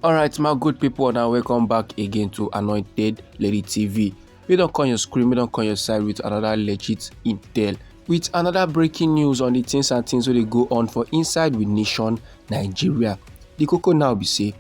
Alright, my good people, now welcome back again to Anointed Lady TV. We don't call your screen, we don't call your side with another legit intel, with another breaking news on the things and things where they go on for inside with nation Nigeria. The cocoa now be say,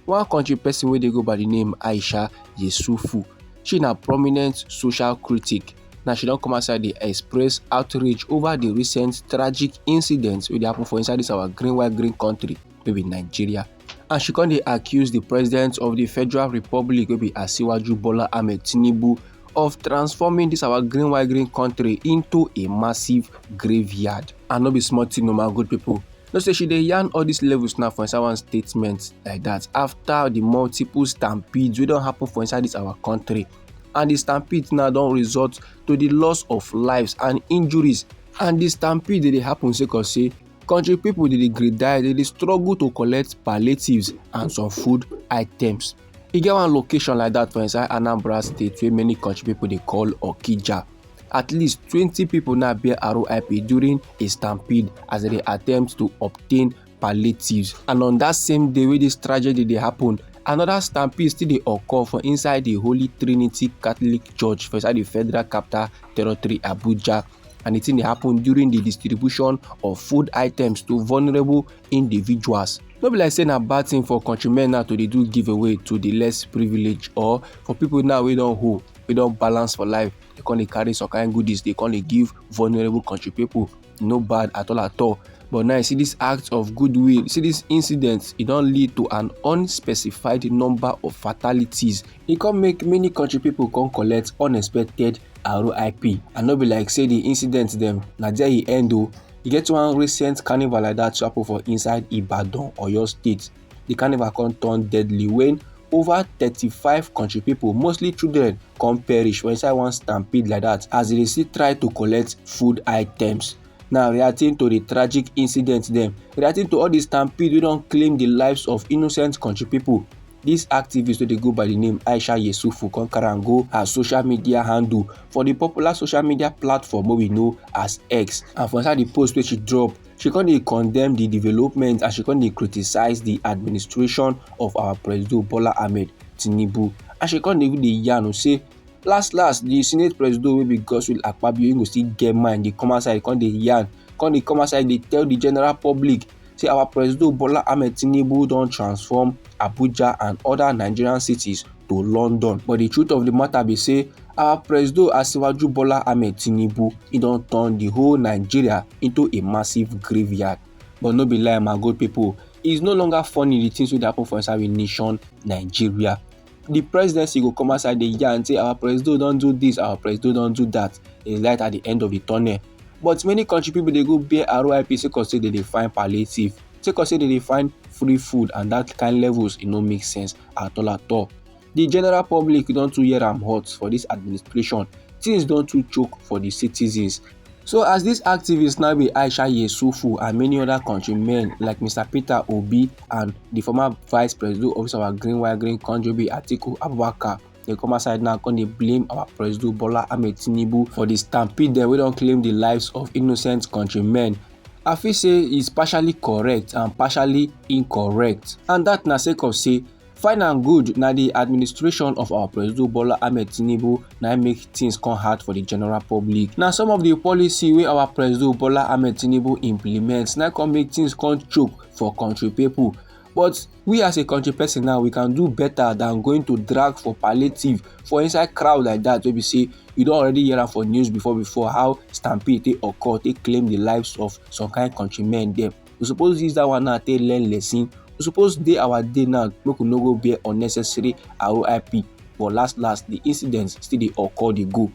one country person where they go by the name Aisha Yesufu. She na prominent social critic. Now she don't come outside the express outrage over the recent tragic incidents wey happen for inside this our green country, maybe Nigeria. And she can accuse the president of the Federal Republic, maybe Asiwaju Bola Ahmed Tinubu, of transforming this our green country into a massive graveyard. And no be small thing, no, my good people. No say she dey yarn all these levels now for inside one statement like that after the multiple stampedes wey don happen for inside this our country. And the stampede now don result to the loss of lives and injuries. And the stampede dey happen sake of say country people dey dey struggle to collect palliatives and some food items. E get one location like that for inside Anambra State wey many country people dey call Okija. At least 20 people now bear RIP during a stampede as they attempt to obtain palliatives. And on that same day wey this tragedy dey happen, another stampede still dey occur for inside the Holy Trinity Catholic Church for inside the Federal Capital Territory Abuja. And the thing dey happen during the distribution of food items to vulnerable individuals. No be like say na bad thing for countrymen now to dey do giveaway to the less privileged, or for people now wey don hold, wey don balance for life, they come dey carry some kind goodies, they come dey give vulnerable country people. No bad at all. But now you see this act of goodwill, see this incident, it don lead to an unspecified number of fatalities. E come make many country people come collect unexpected RIP. And no be like say the incident them na there e end o. E get one recent carnival like that happen for inside Ibadan, Oyo State. The carnival come turn deadly when over 35 country people, mostly children, come perish for inside one stampede like that as they still try to collect food items. Now, reacting to the tragic incident them, reacting to all the stampede we don't claim the lives of innocent country people, this activist wey dey go by the name Aisha Yesufu come carry am go her social media handle for the popular social media platform wey we know as X. And for inside the post wey she drop, she come dey condemn the development and she come dey criticize the administration of our President Bola Ahmed Tinubu. And she come dey even dey yarn say last the Senate President wey be Godswill Akpabio go still get mind, dey come outside, come dey yarn, come outside, dey tell the general public say our President Bola Ahmed Tinubu don transform Abuja and other Nigerian cities to London. But the truth of the matter be say our President Asiwaju Bola Ahmed Tinubu, he don turn the whole Nigeria into a massive graveyard. But no be lie, my good people, it's no longer funny the things wey dey happen for inside the nation Nigeria. The presidency go come outside the yarn and say our president don't do this, our president don't do that. It's light at the end of the tunnel. But many country people they go bear RIP because say they find palliative, because say they find free food, and that kind levels it no make sense at all. The general public don't too hear am hot for this administration. Things don't too choke for the citizens. So as these activists now be Aisha Yesufu and many other countrymen like Mr. Peter Obi and the former vice president of our green country be Atiku Abubakar, they come outside now and they blame our President Bola Ahmed Tinubu for the stampede that we don't claim the lives of innocent countrymen. I feel say it's partially correct and partially incorrect, and that na sake of say fine and good na the administration of our President Bola Ahmed Tinubu na make things come hard for the general public. Now some of the policy wey our President Bola Ahmed Tinubu implements na come make things come choke for country people. But we as a country person now, we can do better than going to drag for palliative for inside crowd like that wey be say you don already hear am for news before how stampede take occur, take claim the lives of some kind countrymen dem. We suppose use that one now take learn lesson. We suppose dey our day now make we no go bear unnecessary RIP. But last the incidents still dey occur, dey go.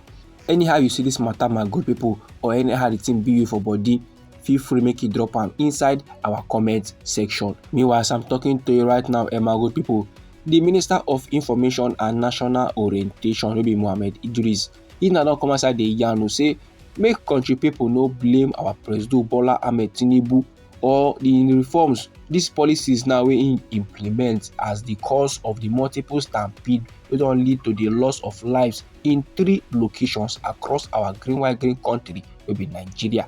Anyhow you see this matter, my good people, or anyhow the thing be you for body, feel free make you drop am inside our comment section. Meanwhile, as I'm talking to you right now, my good people, the Minister of Information and National Orientation, Maybe Mohammed Idris, he now don come outside the yarn say make country people no blame our President Bola Ahmed Tinubu or the reforms, these policies now wey he implement as the cause of the multiple stampede wey don lead to the loss of lives in 3 locations across our green country wey be Nigeria.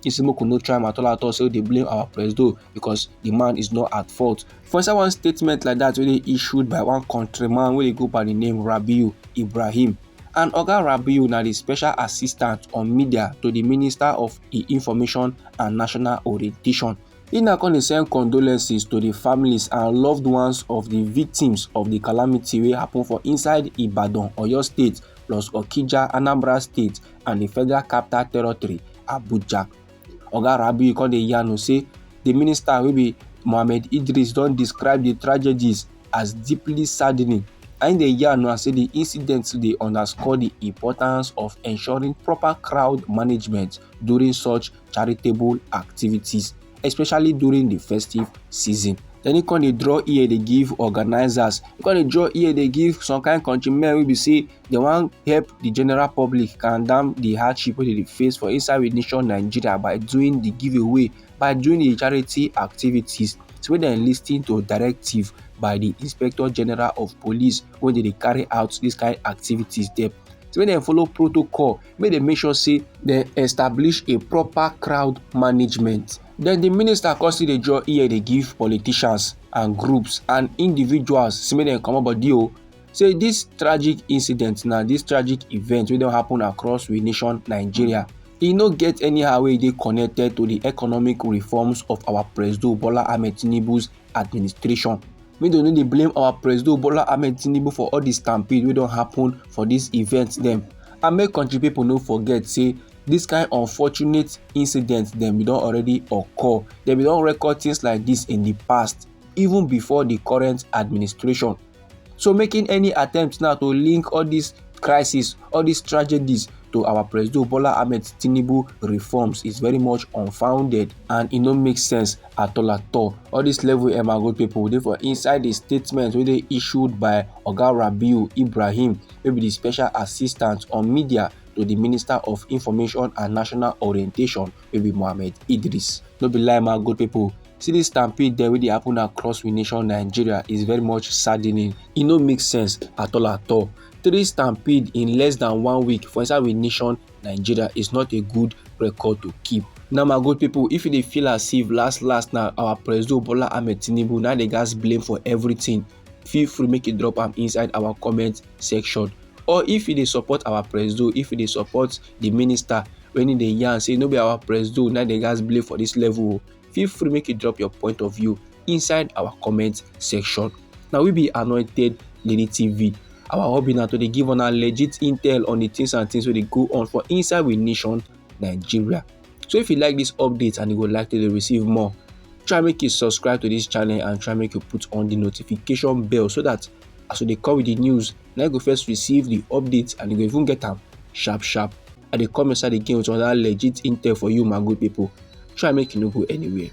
He say make we no try am at all say dey blame our presido because the man is not at fault. For inside one statement like that wey dey issued by one countryman wey dey go by the name Rabiu Ibrahim, and Oga Rabiu na the special assistant on media to the Minister of Information and National Orientation. He now come dey send condolences to the families and loved ones of the victims of the calamity wey happen for inside Ibadan, Oyo State, plus Okija, Anambra State, and the Federal Capital Territory, Abuja. Oga Rabiu come dey yarn say the minister wey be Mohammed Idris don describe the tragedies as deeply saddening, and dey yarn say the incident dey underscore the importance of ensuring proper crowd management during such charitable activities, especially during the festive season. Then he come dey draw ear dey give organizers, he come dey draw ear dey give some kind countrymen wey be say they wan help the general public calm down the hardship wey dey face for inside we nation Nigeria by doing the giveaway, by doing the charity activities. So when dem lis ten to directive by the Inspector General of Police when they dey carry out this kind activities dem. So when dem follow protocol, make dem make sure say dem establish a proper crowd management. Then the minister come still dey draw ear dey give politicians and groups and individuals say make dem comot body o. Say this tragic incident na this tragic event wey don happen across we nation Nigeria, e no get anyhow wey e dey connected to the economic reforms of our Presido Bola Ahmed Tinubu's administration. Make dem no dey blame our Presido Bola Ahmed Tinubu for all the stampede wey don happen for this event dem. And make country people no forget say this kind unfortunate incident dem bin don already occur. Dem bin don record things like this in the past, even before the current administration. So making any attempt now to link all these crises, all these tragedies to our Presido Bola Ahmed Tinubu reforms is very much unfounded, and e no make sense at all at all. All these level good people dey for inside the statement wey dey issued by Oga Rabiu Ibrahim, wey be the special assistant on media to the Minister of Information and National Orientation, wey be Mohammed Idris. No be lie my good people. See this stampede there wey dey happen across we nation Nigeria is very much saddening. E no make sense at all at all. 3 stampede in less than 1 week for inside we nation Nigeria is not a good record to keep. Now my good people, if you dey feel as if last now our Presido Bola Ahmed Tinubu na dey gas blame for everything, feel free make you drop am inside our comment section. Or if you dey support our Presido, if you dey support the minister when e dey yarn say no be our Presido na dey gas blame for this level, feel free make you drop your point of view inside our comment section. Now we be Anointed Lady TV. Our hobby na to dey give una legit intel on the things and things wey dey go on for inside we nation Nigeria. So if you like this update and you would like to receive more, try make you subscribe to this channel and try make you put on the notification bell so that as we dey come with the news, now you go first receive the updates and you go even get am sharp. I dey come inside again with another legit intel for you my good people. Try make you no go anywhere.